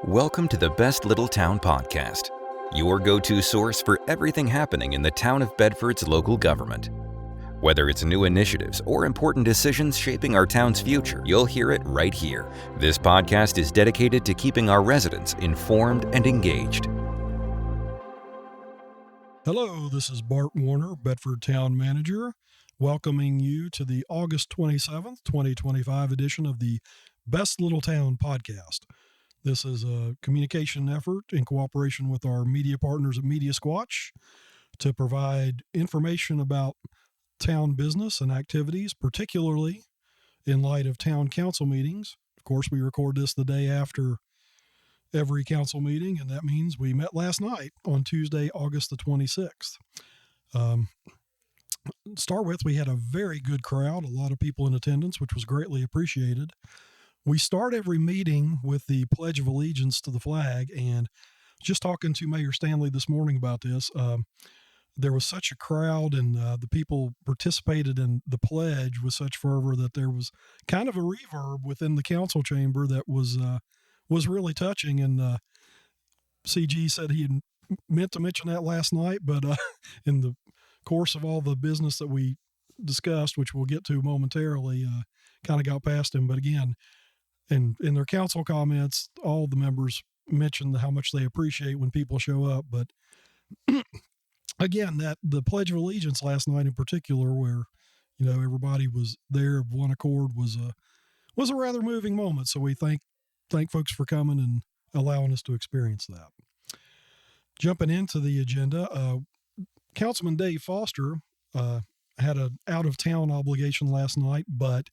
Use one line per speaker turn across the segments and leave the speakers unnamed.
Welcome to the Best Little Town Podcast, your go-to source for everything happening in the town of Bedford's local government. Whether it's new initiatives or important decisions shaping our town's future, you'll hear it right here. This podcast is dedicated to keeping our residents informed and engaged.
Hello, this is Bart Warner, Bedford Town Manager, welcoming you to the August 27th, 2025 edition of the Best Little Town Podcast. This is a communication effort in cooperation with our media partners at Media Squatch to provide information about town business and activities, particularly in light of town council meetings. Of course, we record this the day after every council meeting, and that means we met last night on Tuesday, August the 26th. Start with, we had a very good crowd, a lot of people in attendance, which was greatly appreciated. We start every meeting with the Pledge of Allegiance to the flag, and just talking to Mayor Stanley this morning about this, there was such a crowd, and the people participated in the pledge with such fervor that there was kind of a reverb within the council chamber that was really touching. And CG said he had meant to mention that last night, but in the course of all the business that we discussed, which we'll get to momentarily, kind of got past him. But again, in their council comments, all the members mentioned how much they appreciate when people show up. But again, that the Pledge of Allegiance last night in particular, where everybody was there of one accord, was a rather moving moment. So we thank folks for coming and allowing us to experience that. Jumping into the agenda, Councilman Dave Foster had an out-of-town obligation last night, but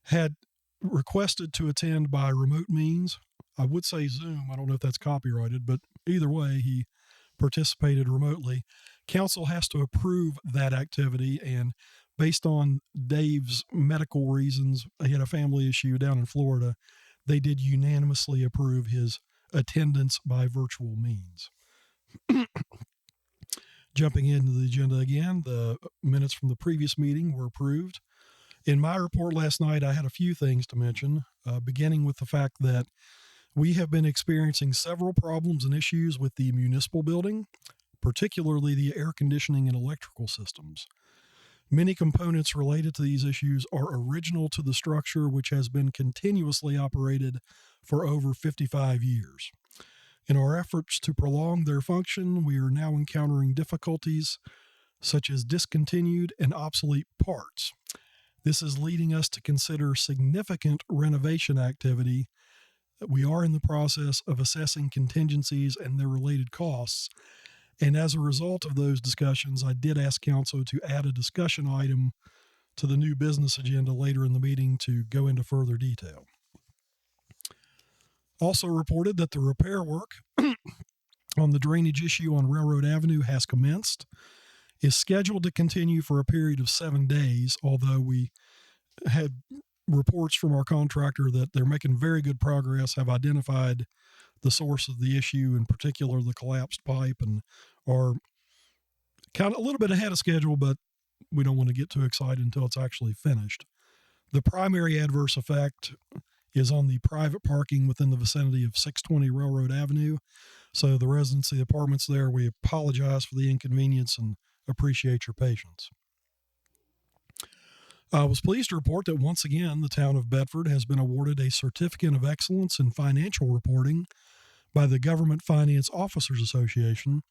had requested to attend by remote means. I would say Zoom. I don't know if that's copyrighted, but either way, he participated remotely. Council has to approve that activity, and based on Dave's medical reasons, he had a family issue down in Florida, they did unanimously approve his attendance by virtual means. Jumping into the agenda again, the minutes from the previous meeting were approved. In my report last night, I had a few things to mention, beginning with the fact that we have been experiencing several problems and issues with the municipal building, particularly the air conditioning and electrical systems. Many components related to these issues are original to the structure, which has been continuously operated for over 55 years. In our efforts to prolong their function, we are now encountering difficulties such as discontinued and obsolete parts. This is leading us to consider significant renovation activity. We are in the process of assessing contingencies and their related costs. And as a result of those discussions, I did ask council to add a discussion item to the new business agenda later in the meeting to go into further detail. Also reported that the repair work on the drainage issue on Railroad Avenue has commenced, is scheduled to continue for a period of 7 days, although we had reports from our contractor that they're making very good progress, have identified the source of the issue, in particular the collapsed pipe, and are kind of a little bit ahead of schedule, but we don't want to get too excited until it's actually finished. The primary adverse effect is on the private parking within the vicinity of 620 Railroad Avenue. So the residents of the apartments there, we apologize for the inconvenience and appreciate your patience. I was pleased to report that once again, the town of Bedford has been awarded a Certificate of Excellence in Financial Reporting by the Government Finance Officers Association,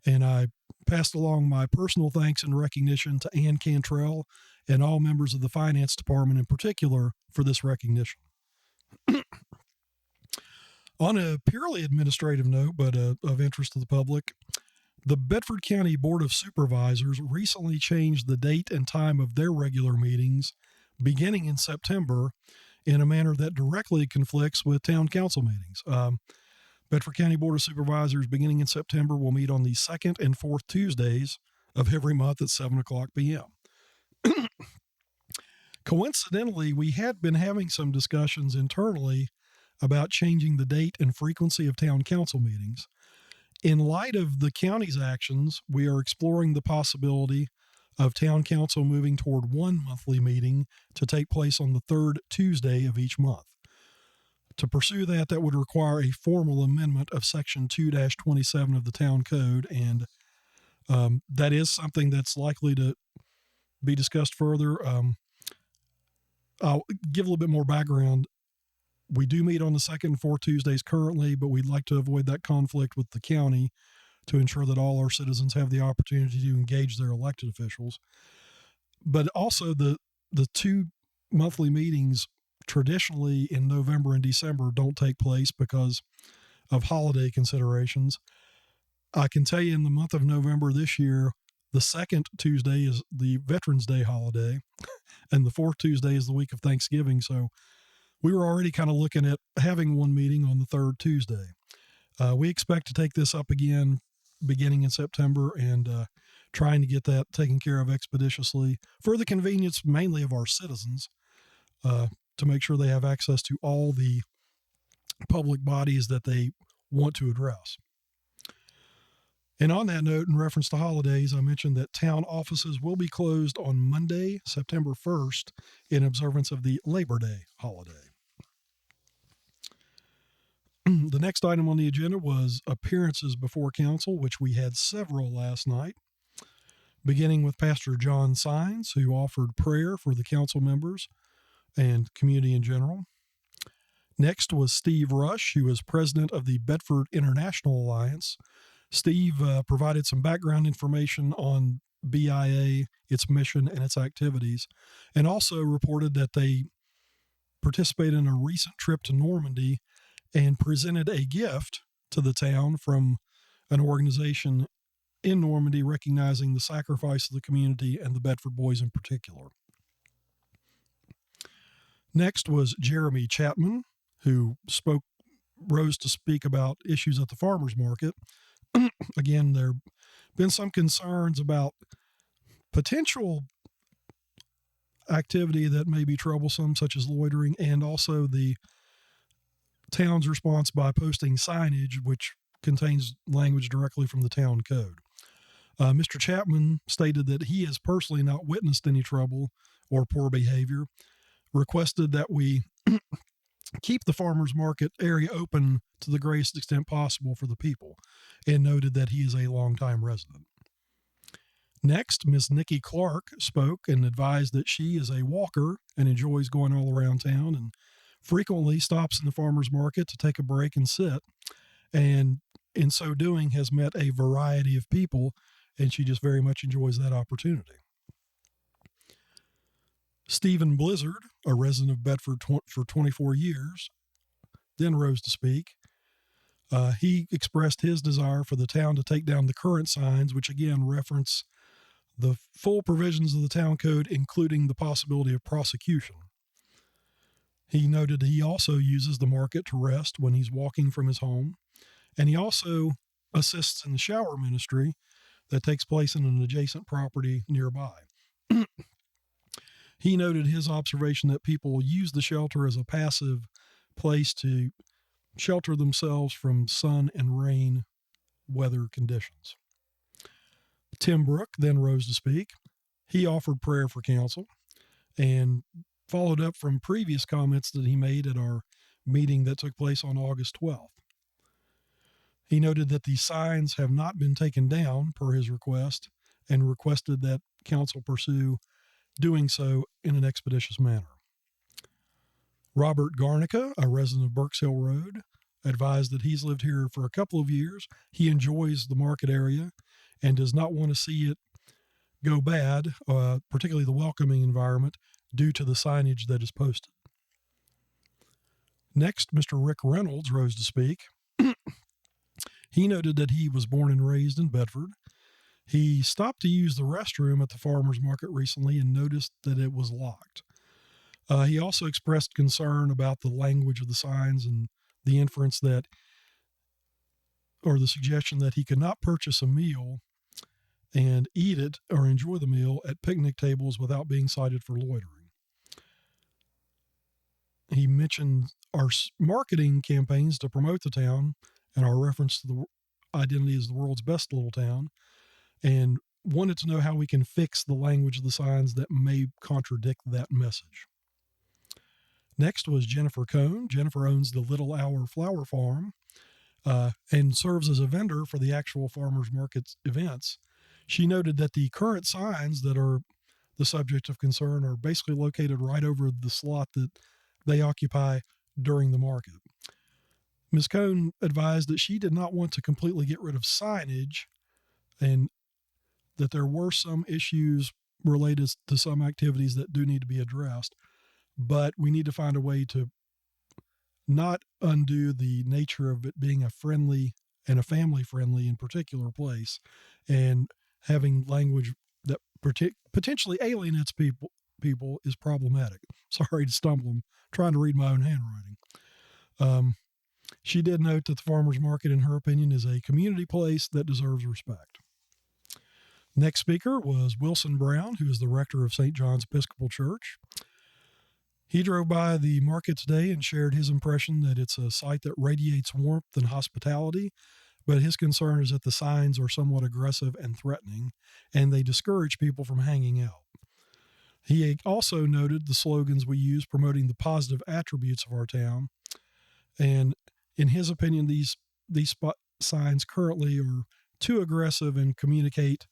and I passed along my personal thanks and recognition to Ann Cantrell and all members of the Finance Department in particular for this recognition. On a purely administrative note, but of interest to the public, the Bedford County Board of Supervisors recently changed the date and time of their regular meetings beginning in September in a manner that directly conflicts with town council meetings. Bedford County Board of Supervisors beginning in September will meet on the second and fourth Tuesdays of every month at 7:00 p.m. Coincidentally, we had been having some discussions internally about changing the date and frequency of town council meetings. In light of the county's actions, we are exploring the possibility of town council moving toward one monthly meeting to take place on the third Tuesday of each month. To pursue that, that would require a formal amendment of Section 2-27 of the Town Code, and that is something that's likely to be discussed further. I'll give a little bit more background. We do meet on the second and fourth Tuesdays currently, but we'd like to avoid that conflict with the county to ensure that all our citizens have the opportunity to engage their elected officials. But also the two monthly meetings traditionally in November and December don't take place because of holiday considerations. I can tell you in the month of November this year, the second Tuesday is the Veterans Day holiday, and the fourth Tuesday is the week of Thanksgiving. So we were already kind of looking at having one meeting on the third Tuesday. We expect to take this up again beginning in September and trying to get that taken care of expeditiously for the convenience mainly of our citizens, to make sure they have access to all the public bodies that they want to address. And on that note, in reference to holidays, I mentioned that town offices will be closed on Monday, September 1st, in observance of the Labor Day holiday. The next item on the agenda was appearances before council, which we had several last night, beginning with Pastor John Sines, who offered prayer for the council members and community in general. Next was Steve Rush, who is president of the Bedford International Alliance. Steve provided some background information on BIA, its mission, and its activities, and also reported that they participated in a recent trip to Normandy and presented a gift to the town from an organization in Normandy recognizing the sacrifice of the community and the Bedford boys in particular. Next was Jeremy Chapman, who rose to speak about issues at the farmers market. Again, there have been some concerns about potential activity that may be troublesome, such as loitering, and also the town's response by posting signage, which contains language directly from the town code. Mr. Chapman stated that he has personally not witnessed any trouble or poor behavior, requested that we keep the farmers market area open to the greatest extent possible for the people, and noted that he is a longtime resident. Next, Miss Nikki Clark spoke and advised that she is a walker and enjoys going all around town and frequently stops in the farmers market to take a break and sit, and in so doing has met a variety of people, and she just very much enjoys that opportunity. Stephen Blizzard, a resident of Bedford for 24 years, then rose to speak. He expressed his desire for the town to take down the current signs, which again reference the full provisions of the town code, including the possibility of prosecution. He noted he also uses the market to rest when he's walking from his home, and he also assists in the shower ministry that takes place in an adjacent property nearby. He noted his observation that people use the shelter as a passive place to shelter themselves from sun and rain weather conditions. Tim Brooke then rose to speak. He offered prayer for council and followed up from previous comments that he made at our meeting that took place on August 12th. He noted that the signs have not been taken down per his request and requested that council pursue doing so in an expeditious manner. Robert Garnica, a resident of Burks Hill Road, advised that he's lived here for a couple of years. He enjoys the market area and does not want to see it go bad, particularly the welcoming environment, due to the signage that is posted. Next, Mr. Rick Reynolds rose to speak. He noted that he was born and raised in Bedford. He stopped to use the restroom at the farmer's market recently and noticed that it was locked. He also expressed concern about the language of the signs and the inference that, or the suggestion that he could not purchase a meal and eat it or enjoy the meal at picnic tables without being cited for loitering. He mentioned our marketing campaigns to promote the town and our reference to the identity as the world's best little town, and wanted to know how we can fix the language of the signs that may contradict that message. Next was Jennifer Cohn. Jennifer owns the Little Hour Flower Farm and serves as a vendor for the actual farmers market events. She noted that the current signs that are the subject of concern are basically located right over the slot that they occupy during the market. Ms. Cohn advised that she did not want to completely get rid of signage and that there were some issues related to some activities that do need to be addressed, but we need to find a way to not undo the nature of it being a friendly and a family-friendly in particular place, and having language that potentially alienates people is problematic. Sorry to stumble. I'm trying to read my own handwriting. She did note that the farmers market, in her opinion, is a community place that deserves respect. Next speaker was Wilson Brown, who is the rector of St. John's Episcopal Church. He drove by the market today and shared his impression that it's a site that radiates warmth and hospitality, but his concern is that the signs are somewhat aggressive and threatening, and they discourage people from hanging out. He also noted the slogans we use promoting the positive attributes of our town, and in his opinion, these spot signs currently are too aggressive and communicate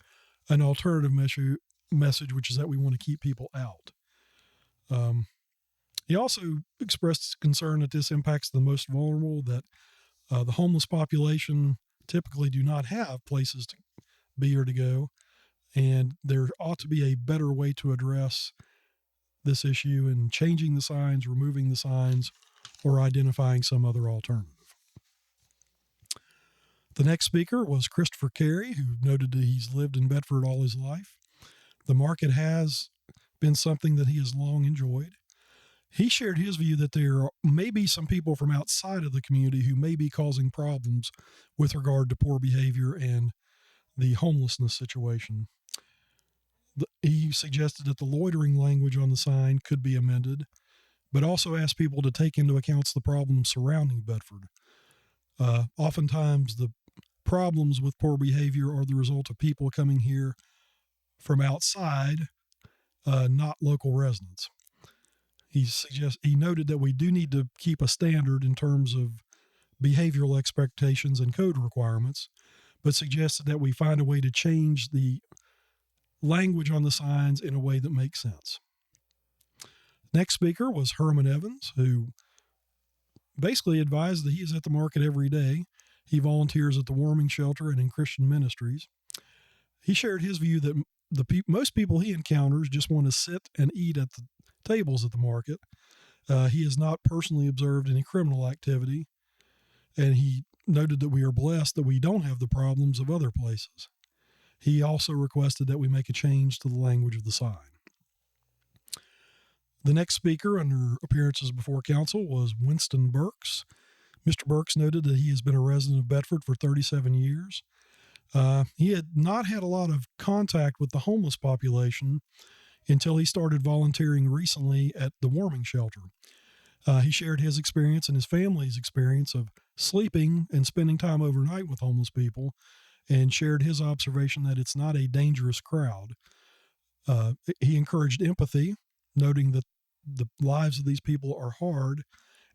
an alternative message, which is that we want to keep people out. He also expressed concern that this impacts the most vulnerable, that the homeless population typically do not have places to be or to go, and there ought to be a better way to address this issue in changing the signs, removing the signs, or identifying some other alternative. The next speaker was Christopher Carey, who noted that he's lived in Bedford all his life. The market has been something that he has long enjoyed. He shared his view that there may be some people from outside of the community who may be causing problems with regard to poor behavior and the homelessness situation. He suggested that the loitering language on the sign could be amended, but also asked people to take into account the problems surrounding Bedford. Oftentimes, the problems with poor behavior are the result of people coming here from outside, not local residents. He noted that we do need to keep a standard in terms of behavioral expectations and code requirements, but suggested that we find a way to change the language on the signs in a way that makes sense. Next speaker was Herman Evans, who basically advised that he is at the market every day. He volunteers at the warming shelter and in Christian ministries. He shared his view that most people he encounters just want to sit and eat at the tables at the market. He has not personally observed any criminal activity, and he noted that we are blessed that we don't have the problems of other places. He also requested that we make a change to the language of the sign. The next speaker under appearances before council was Winston Burks. Mr. Burks noted that he has been a resident of Bedford for 37 years. He had not had a lot of contact with the homeless population until he started volunteering recently at the warming shelter. He shared his experience and his family's experience of sleeping and spending time overnight with homeless people, and shared his observation that it's not a dangerous crowd. He encouraged empathy, noting that the lives of these people are hard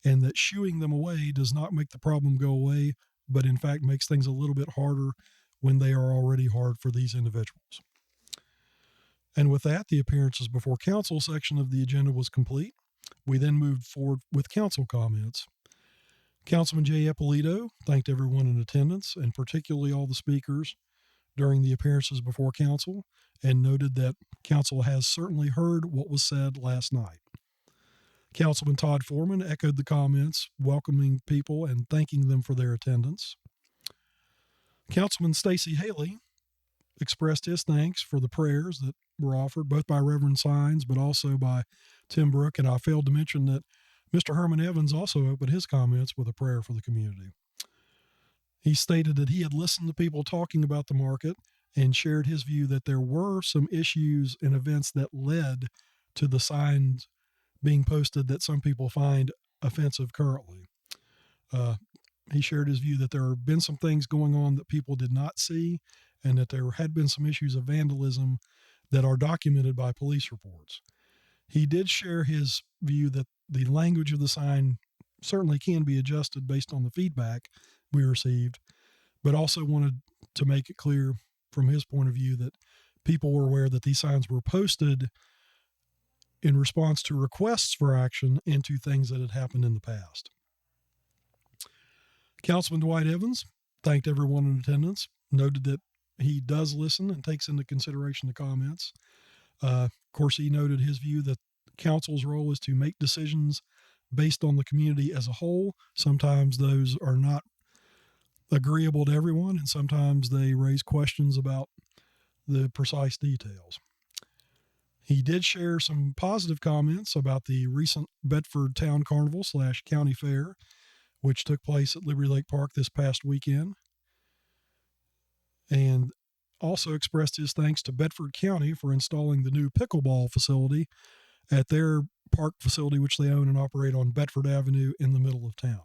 and that shooing them away does not make the problem go away, but in fact makes things a little bit harder when they are already hard for these individuals. And with that, the appearances before council section of the agenda was complete. We then moved forward with council comments. Councilman Jay Ippolito thanked everyone in attendance, and particularly all the speakers during the appearances before council, and noted that council has certainly heard what was said last night. Councilman Todd Foreman echoed the comments, welcoming people and thanking them for their attendance. Councilman Stacy Haley expressed his thanks for the prayers that were offered, both by Reverend Sines, but also by Tim Brooke, and I failed to mention that Mr. Herman Evans also opened his comments with a prayer for the community. He stated that he had listened to people talking about the market and shared his view that there were some issues and events that led to the signs being posted that some people find offensive currently. He shared his view that there have been some things going on that people did not see, and that there had been some issues of vandalism that are documented by police reports. He did share his view that the language of the sign certainly can be adjusted based on the feedback we received, but also wanted to make it clear from his point of view that people were aware that these signs were posted in response to requests for action and to things that had happened in the past. Councilman Dwight Evans thanked everyone in attendance, noted that he does listen and takes into consideration the comments. Of course, he noted his view that council's role is to make decisions based on the community as a whole. Sometimes those are not agreeable to everyone, and sometimes they raise questions about the precise details. He did share some positive comments about the recent Bedford Town Carnival / County Fair, which took place at Liberty Lake Park this past weekend, and also expressed his thanks to Bedford County for installing the new pickleball facility at their park facility, which they own and operate on Bedford Avenue in the middle of town.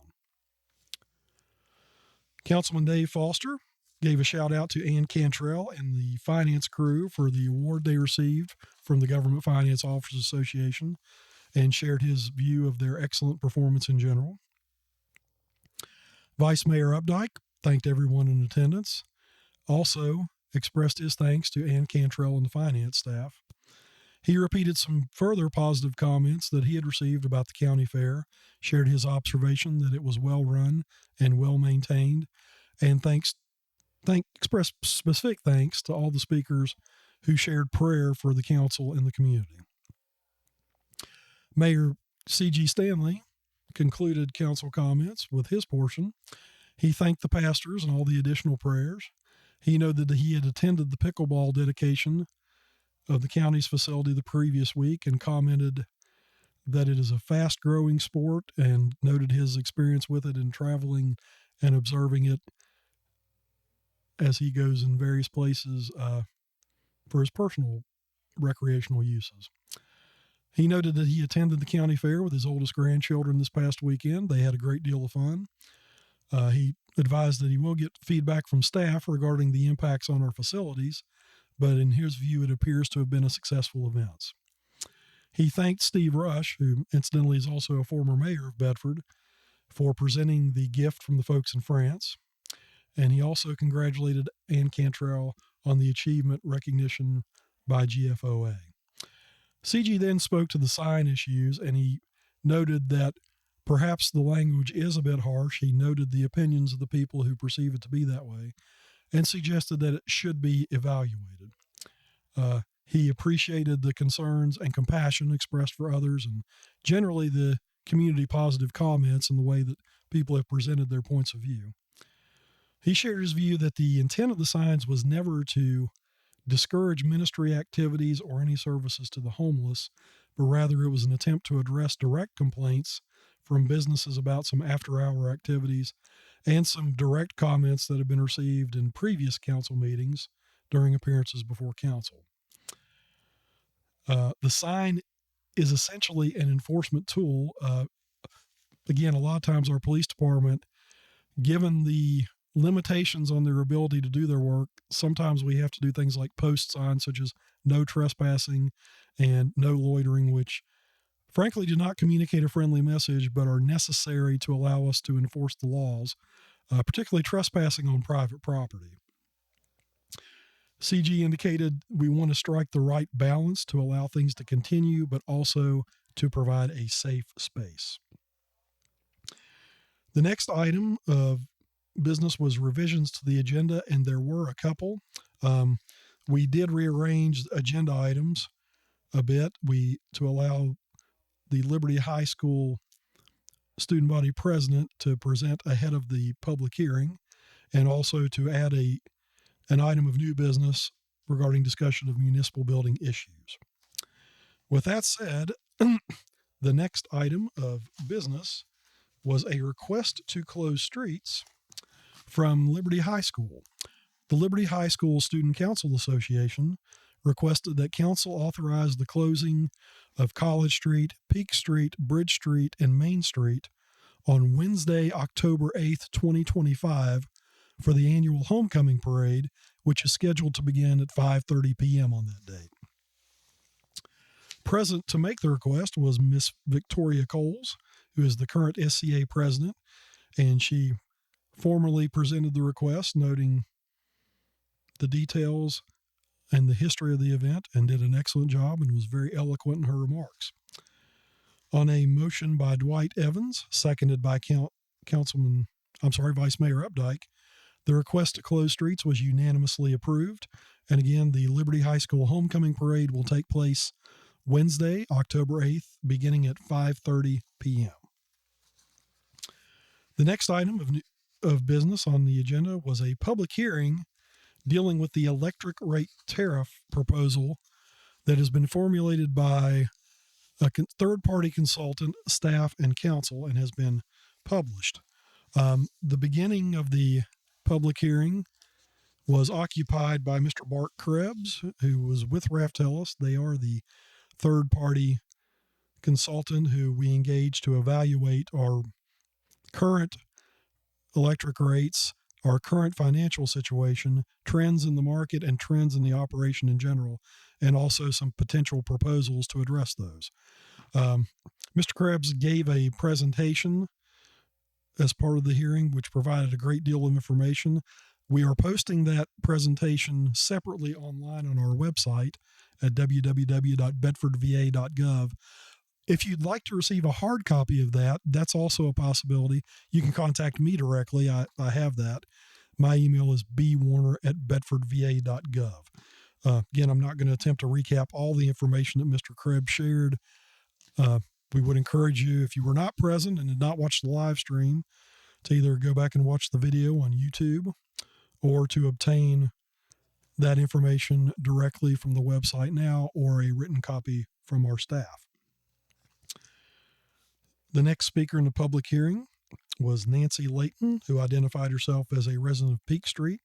Councilman Dave Foster gave a shout out to Ann Cantrell and the finance crew for the award they received from the Government Finance Officers Association and shared his view of their excellent performance in general. Vice Mayor Updike thanked everyone in attendance, also expressed his thanks to Ann Cantrell and the finance staff. He repeated some further positive comments that he had received about the county fair, shared his observation that it was well run and well maintained, and expressed specific thanks to all the speakers who shared prayer for the council and the community. Mayor C.G. Stanley concluded council comments with his portion. He thanked the pastors and all the additional prayers. He noted that he had attended the pickleball dedication of the county's facility the previous week and commented that it is a fast-growing sport and noted his experience with it in traveling and observing it as he goes in various places for his personal recreational uses. He noted that he attended the county fair with his oldest grandchildren this past weekend. They had a great deal of fun. He advised that he will get feedback from staff regarding the impacts on our facilities, but in his view, it appears to have been a successful event. He thanked Steve Rush, who incidentally is also a former mayor of Bedford, for presenting the gift from the folks in France. And he also congratulated Ann Cantrell on the achievement recognition by GFOA. CG then spoke to the sign issues, and he noted that perhaps the language is a bit harsh. He noted the opinions of the people who perceive it to be that way and suggested that it should be evaluated. He appreciated the concerns and compassion expressed for others and generally the community positive comments and the way that people have presented their points of view. He shared his view that the intent of the signs was never to discourage ministry activities or any services to the homeless, but rather it was an attempt to address direct complaints from businesses about some after-hour activities and some direct comments that have been received in previous council meetings during appearances before council. The sign is essentially an enforcement tool. Again, a lot of times our police department, given the limitations on their ability to do their work, sometimes we have to do things like post signs such as no trespassing and no loitering, which frankly do not communicate a friendly message, but are necessary to allow us to enforce the laws, particularly trespassing on private property. CG indicated we want to strike the right balance to allow things to continue, but also to provide a safe space. The next item of business was revisions to the agenda, and there were a couple. We did rearrange agenda items a bit to allow the Liberty High School student body president to present ahead of the public hearing, and also to add an item of new business regarding discussion of municipal building issues. With that said, the next item of business was a request to close streets from Liberty High School. The Liberty High School Student Council Association requested that council authorize the closing of College Street, Peak Street, Bridge Street, and Main Street on Wednesday, October 8th, 2025 for the annual homecoming parade, which is scheduled to begin at 5:30 p.m. on that date. Present to make the request was Miss Victoria Coles, who is the current SCA president, and she formally presented the request, noting the details and the history of the event, and did an excellent job and was very eloquent in her remarks. On a motion by Dwight Evans, seconded by Vice Mayor Updike, the request to close streets was unanimously approved. And again, the Liberty High School Homecoming Parade will take place Wednesday, October 8th, beginning at 5:30 p.m. The next item of business on the agenda was a public hearing dealing with the electric rate tariff proposal that has been formulated by a third-party consultant, staff, and council, and has been published. The beginning of the public hearing was occupied by Mr. Bart Krebs, who was with Raftellus. They are the third-party consultant who we engaged to evaluate our current electric rates, our current financial situation, trends in the market, and trends in the operation in general, and also some potential proposals to address those. Mr. Krebs gave a presentation as part of the hearing, which provided a great deal of information. We are posting that presentation separately online on our website at www.bedfordva.gov. If you'd like to receive a hard copy of that, that's also a possibility. You can contact me directly. I have that. My email is bwarner@bedfordva.gov. Again, I'm not going to attempt to recap all the information that Mr. Krebs shared. We would encourage you, if you were not present and did not watch the live stream, to either go back and watch the video on YouTube or to obtain that information directly from the website now or a written copy from our staff. The next speaker in the public hearing was Nancy Layton, who identified herself as a resident of Peak Street.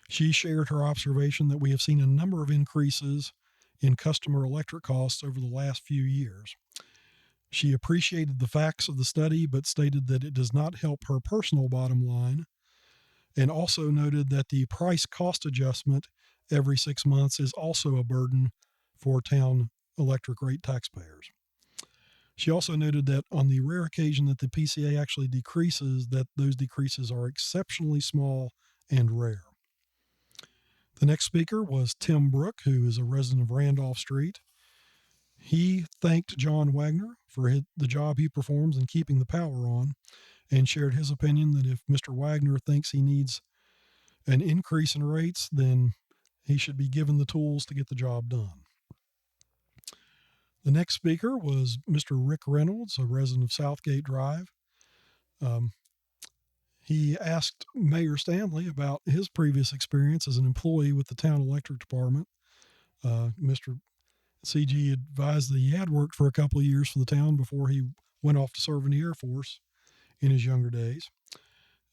She shared her observation that we have seen a number of increases in customer electric costs over the last few years. She appreciated the facts of the study, but stated that it does not help her personal bottom line, and also noted that the price cost adjustment every 6 months is also a burden for town electric rate taxpayers. She also noted that on the rare occasion that the PCA actually decreases, that those decreases are exceptionally small and rare. The next speaker was Tim Brook, who is a resident of Randolph Street. He thanked John Wagner for the job he performs in keeping the power on, and shared his opinion that if Mr. Wagner thinks he needs an increase in rates, then he should be given the tools to get the job done. The next speaker was Mr. Rick Reynolds, a resident of Southgate Drive. He asked Mayor Stanley about his previous experience as an employee with the town electric department. Mr. CG advised that he had worked for a couple of years for the town before he went off to serve in the Air Force in his younger days.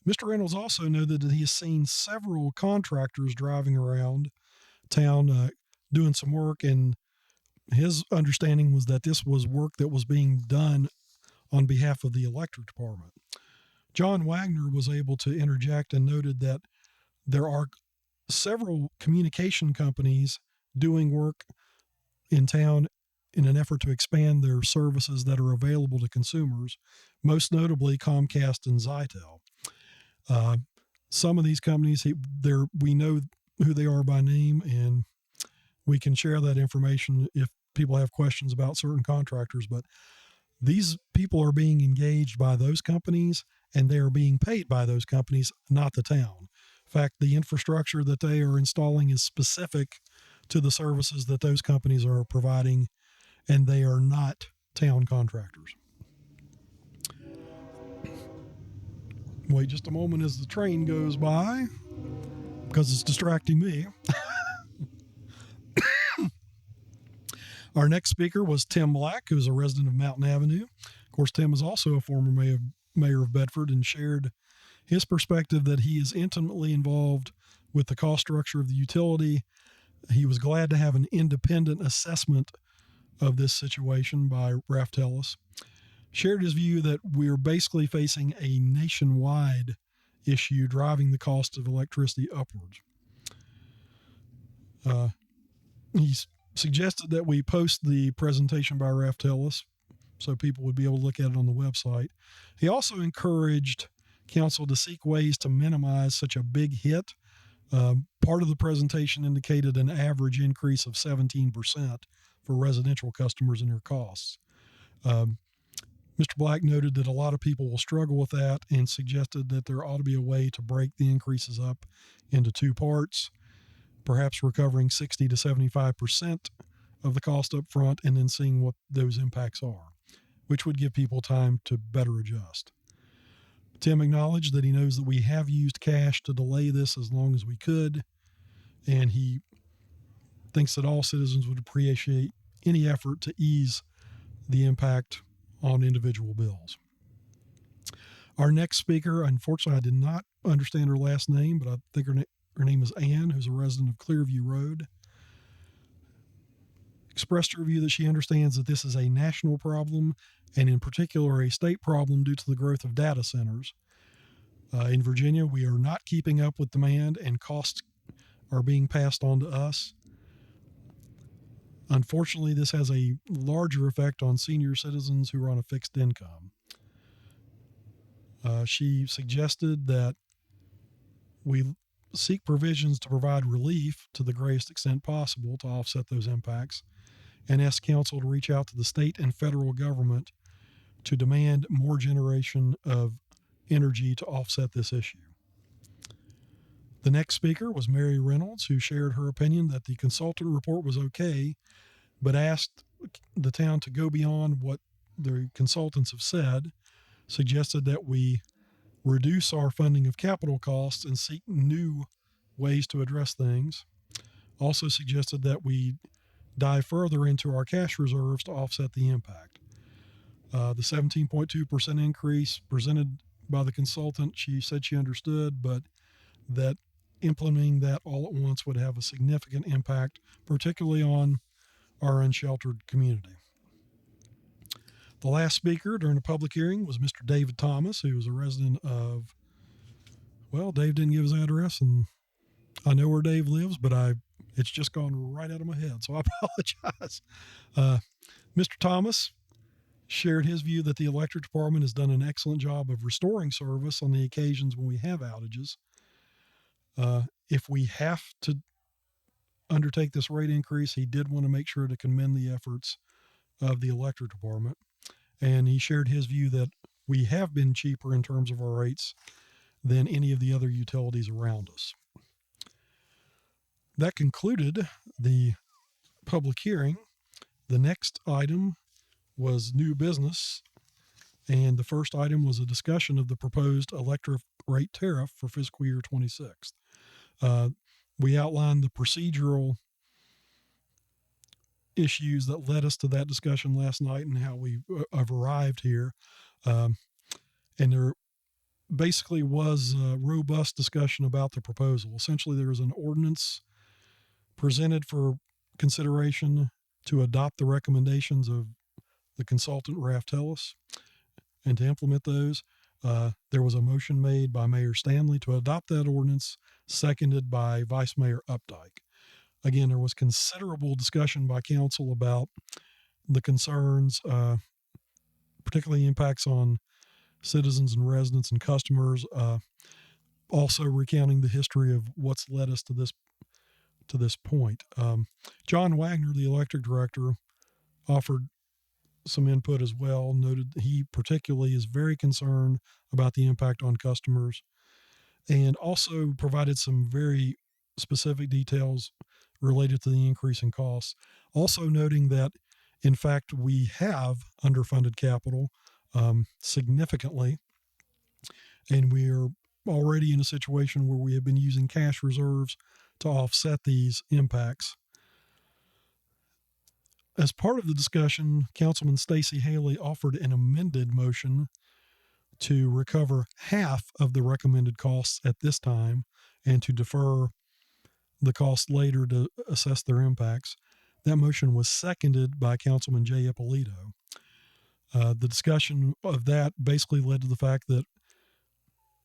Mr. Reynolds also noted that he has seen several contractors driving around town doing some work, and his understanding was that this was work that was being done on behalf of the electric department. John Wagner was able to interject and noted that there are several communication companies doing work in town in an effort to expand their services that are available to consumers, most notably Comcast and Zytel. Some of these companies, we know who they are by name, and we can share that information if people have questions about certain contractors, but these people are being engaged by those companies, and they are being paid by those companies, not the town. In fact, the infrastructure that they are installing is specific to the services that those companies are providing, and they are not town contractors. Wait just a moment as the train goes by, because it's distracting me. Our next speaker was Tim Black, who's a resident of Mountain Avenue. Of course, Tim is also a former mayor of Bedford, and shared his perspective that he is intimately involved with the cost structure of the utility. He was glad to have an independent assessment of this situation by Raftellus. Shared his view that we're basically facing a nationwide issue driving the cost of electricity upwards. He suggested that we post the presentation by Raftelis so people would be able to look at it on the website. He also encouraged council to seek ways to minimize such a big hit. Part of the presentation indicated an average increase of 17% for residential customers in their costs. Mr. Black noted that a lot of people will struggle with that and suggested that there ought to be a way to break the increases up into two parts, perhaps recovering 60 to 75% of the cost up front and then seeing what those impacts are, which would give people time to better adjust. Tim acknowledged that he knows that we have used cash to delay this as long as we could, and he thinks that all citizens would appreciate any effort to ease the impact on individual bills. Our next speaker, unfortunately, I did not understand her last name, but I think her name is Ann, who's a resident of Clearview Road, expressed her view that she understands that this is a national problem and in particular a state problem due to the growth of data centers. In Virginia, we are not keeping up with demand and costs are being passed on to us. Unfortunately, this has a larger effect on senior citizens who are on a fixed income. She suggested that we seek provisions to provide relief to the greatest extent possible to offset those impacts and ask council to reach out to the state and federal government to demand more generation of energy to offset this issue. The next speaker was Mary Reynolds, who shared her opinion that the consultant report was okay, but asked the town to go beyond what the consultants have said, suggested that we reduce our funding of capital costs and seek new ways to address things. Also suggested that we dive further into our cash reserves to offset the impact. The 17.2% increase presented by the consultant, she said she understood, but that implementing that all at once would have a significant impact, particularly on our unsheltered community. The last speaker during the public hearing was Mr. David Thomas, who was a resident of, well, Dave didn't give his address, and I know where Dave lives, but it's just gone right out of my head, so I apologize. Mr. Thomas shared his view that the electric department has done an excellent job of restoring service on the occasions when we have outages. If we have to undertake this rate increase, he did want to make sure to commend the efforts of the electric department. And he shared his view that we have been cheaper in terms of our rates than any of the other utilities around us. That concluded the public hearing. The next item was new business, and the first item was a discussion of the proposed electric rate tariff for fiscal year 26. We outlined the procedural issues that led us to that discussion last night and how we have arrived here. And there basically was a robust discussion about the proposal. Essentially, there was an ordinance presented for consideration to adopt the recommendations of the consultant Raftelis and to implement those. There was a motion made by Mayor Stanley to adopt that ordinance, seconded by Vice Mayor Updike. Again, there was considerable discussion by council about the concerns, particularly impacts on citizens and residents and customers, also recounting the history of what's led us to this point. John Wagner, the electric director, offered some input as well, noted he particularly is very concerned about the impact on customers, and also provided some very specific details related to the increase in costs. Also noting that, in fact, we have underfunded capital significantly, and we are already in a situation where we have been using cash reserves to offset these impacts. As part of the discussion, Councilman Stacey Haley offered an amended motion to recover half of the recommended costs at this time and to defer the costs later to assess their impacts. That motion was seconded by Councilman Jay Ippolito. The discussion of that basically led to the fact that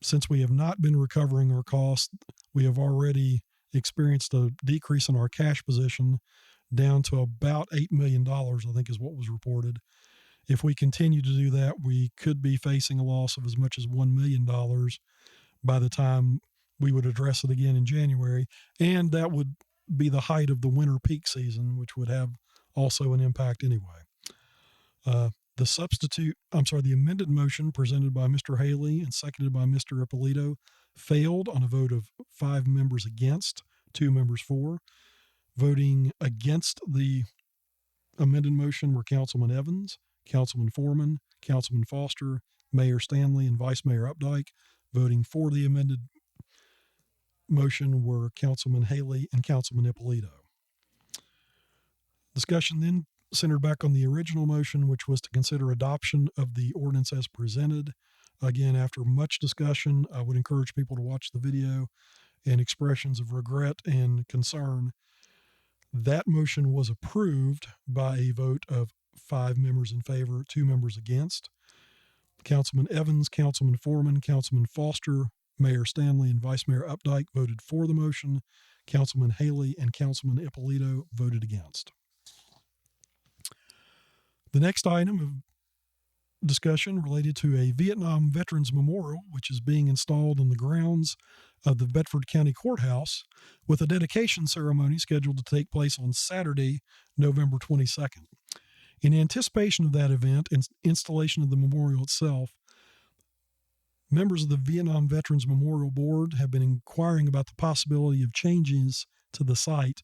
since we have not been recovering our costs, we have already experienced a decrease in our cash position down to about $8 million, I think is what was reported. If we continue to do that, we could be facing a loss of as much as $1 million by the time we would address it again in January. And that would be the height of the winter peak season, which would have also an impact anyway. The amended motion presented by Mr. Haley and seconded by Mr. Ippolito failed on a vote of 5 members against, 2 members for. Voting against the amended motion were Councilman Evans, Councilman Foreman, Councilman Foster, Mayor Stanley, and Vice Mayor Updike. Voting for the amended motion were Councilman Haley and Councilman Ippolito. Discussion then centered back on the original motion, which was to consider adoption of the ordinance as presented. Again, after much discussion, I would encourage people to watch the video and expressions of regret and concern. That motion was approved by a vote of 5 members in favor, 2 members against. Councilman Evans, Councilman Foreman, Councilman Foster, Mayor Stanley, and Vice Mayor Updike voted for the motion. Councilman Haley and Councilman Ippolito voted against. The next item of discussion related to a Vietnam Veterans Memorial, which is being installed on the grounds of the Bedford County Courthouse, with a dedication ceremony scheduled to take place on Saturday, November 22nd. In anticipation of that event and installation of the memorial itself, members of the Vietnam Veterans Memorial Board have been inquiring about the possibility of changes to the site,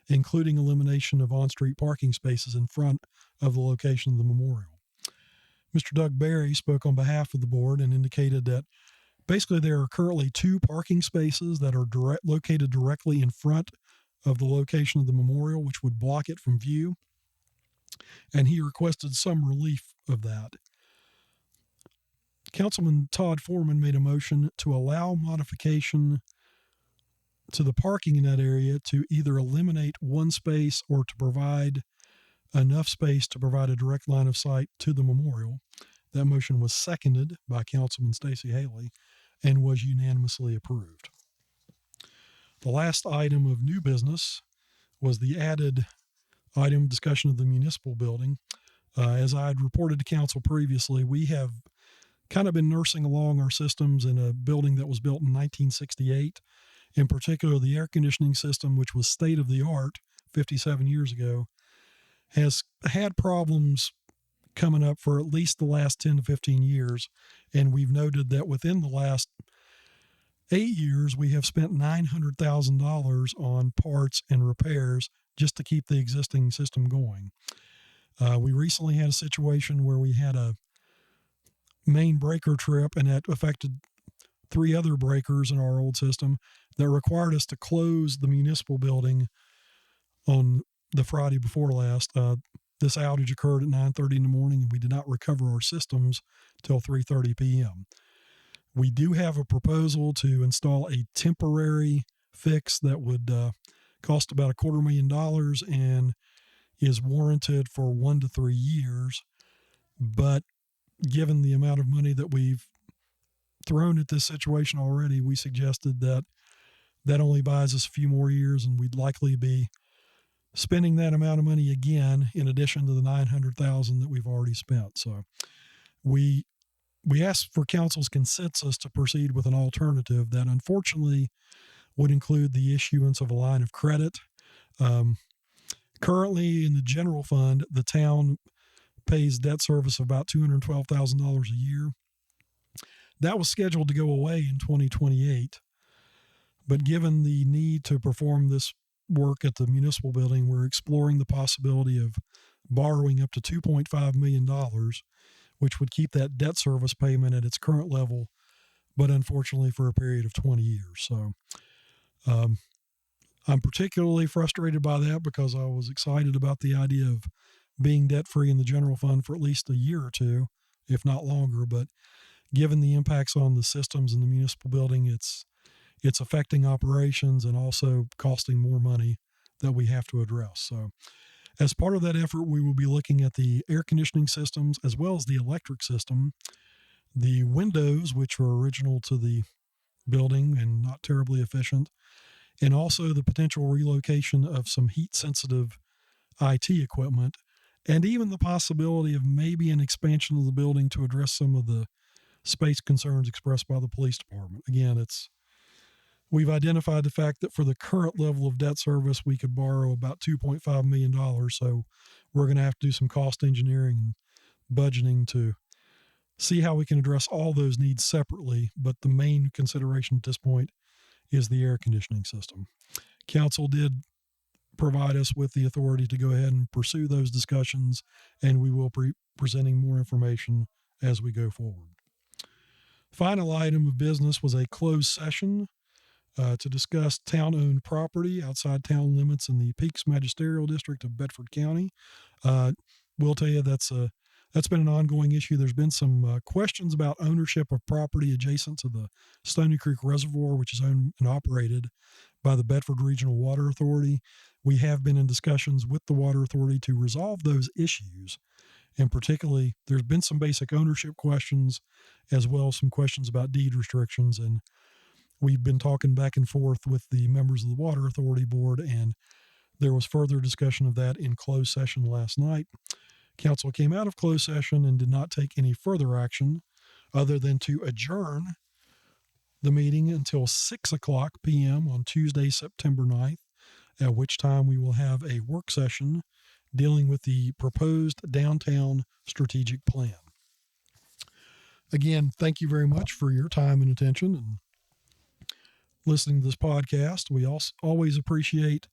including elimination of on-street parking spaces in front of the location of the memorial. Mr. Doug Berry spoke on behalf of the board and indicated that basically there are currently 2 parking spaces that are located directly in front of the location of the memorial, which would block it from view. And he requested some relief of that. Councilman Todd Foreman made a motion to allow modification to the parking in that area to either eliminate 1 space or to provide enough space to provide a direct line of sight to the memorial. That motion was seconded by Councilman Stacey Haley and was unanimously approved. The last item of new business was the added item discussion of the municipal building. As I had reported to council previously, we have kind of been nursing along our systems in a building that was built in 1968. In particular, the air conditioning system, which was state of the art 57 years ago, has had problems coming up for at least the last 10 to 15 years. And we've noted that within the last 8 years, we have spent $900,000 on parts and repairs just to keep the existing system going. We recently had a situation where we had a main breaker trip, and that affected 3 other breakers in our old system that required us to close the municipal building on the Friday before last. This outage occurred at 9:30 in the morning, and we did not recover our systems till 3:30 p.m. We do have a proposal to install a temporary fix that would cost about $250,000 and is warranted for 1 to 3 years. But given the amount of money that we've thrown at this situation already, we suggested that that only buys us a few more years, and we'd likely be spending that amount of money again in addition to the $900,000 that we've already spent. So we asked for council's consensus to proceed with an alternative that unfortunately would include the issuance of a line of credit. Currently in the general fund, the town pays debt service of about $212,000 a year. That was scheduled to go away in 2028. But given the need to perform this work at the municipal building, we're exploring the possibility of borrowing up to $2.5 million, which would keep that debt service payment at its current level, but unfortunately for a period of 20 years. So I'm particularly frustrated by that because I was excited about the idea of being debt-free in the general fund for at least a year or two, if not longer. But given the impacts on the systems in the municipal building, it's affecting operations and also costing more money that we have to address. So as part of that effort, we will be looking at the air conditioning systems as well as the electric system, the windows, which were original to the building and not terribly efficient, and also the potential relocation of some heat-sensitive IT equipment, and even the possibility of maybe an expansion of the building to address some of the space concerns expressed by the police department. Again, we've identified the fact that for the current level of debt service, we could borrow about $2.5 million. So we're going to have to do some cost engineering and budgeting to see how we can address all those needs separately. But the main consideration at this point is the air conditioning system. Council did provide us with the authority to go ahead and pursue those discussions, and we will be presenting more information as we go forward. Final item of business was a closed session to discuss town-owned property outside town limits in the Peaks Magisterial District of Bedford County. We'll tell you that's been an ongoing issue. There's been some questions about ownership of property adjacent to the Stoney Creek Reservoir, which is owned and operated by the Bedford Regional Water Authority. We have been in discussions with the Water Authority to resolve those issues. And particularly, there's been some basic ownership questions as well as some questions about deed restrictions. And we've been talking back and forth with the members of the Water Authority Board, and there was further discussion of that in closed session last night. Council came out of closed session and did not take any further action other than to adjourn the meeting until 6:00 p.m. on Tuesday, September 9th, at which time we will have a work session dealing with the proposed downtown strategic plan. Again, thank you very much for your time and attention and listening to this podcast. We also always appreciate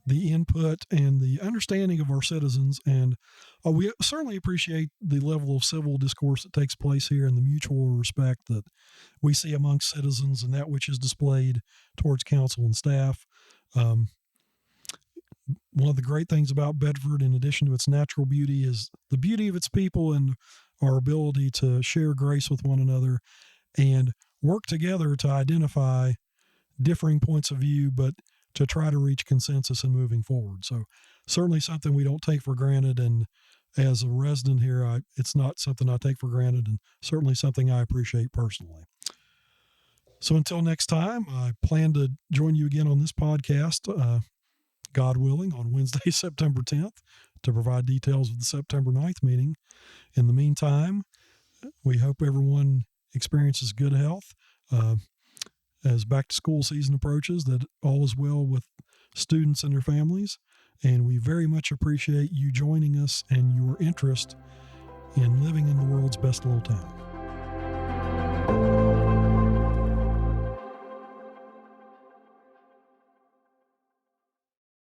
the input and the understanding of our citizens, and we certainly appreciate the level of civil discourse that takes place here and the mutual respect that we see amongst citizens and that which is displayed towards council and staff. One of the great things about Bedford, in addition to its natural beauty, is the beauty of its people and our ability to share grace with one another and work together to identify differing points of view, but to try to reach consensus in moving forward. So certainly something we don't take for granted. And as a resident here, it's not something I take for granted, and certainly something I appreciate personally. So until next time, I plan to join you again on this podcast, God willing, on Wednesday, September 10th, to provide details of the September 9th meeting. In the meantime, we hope everyone experiences good health as back to school season approaches, that all is well with students and their families. And we very much appreciate you joining us and your interest in living in the world's best little town.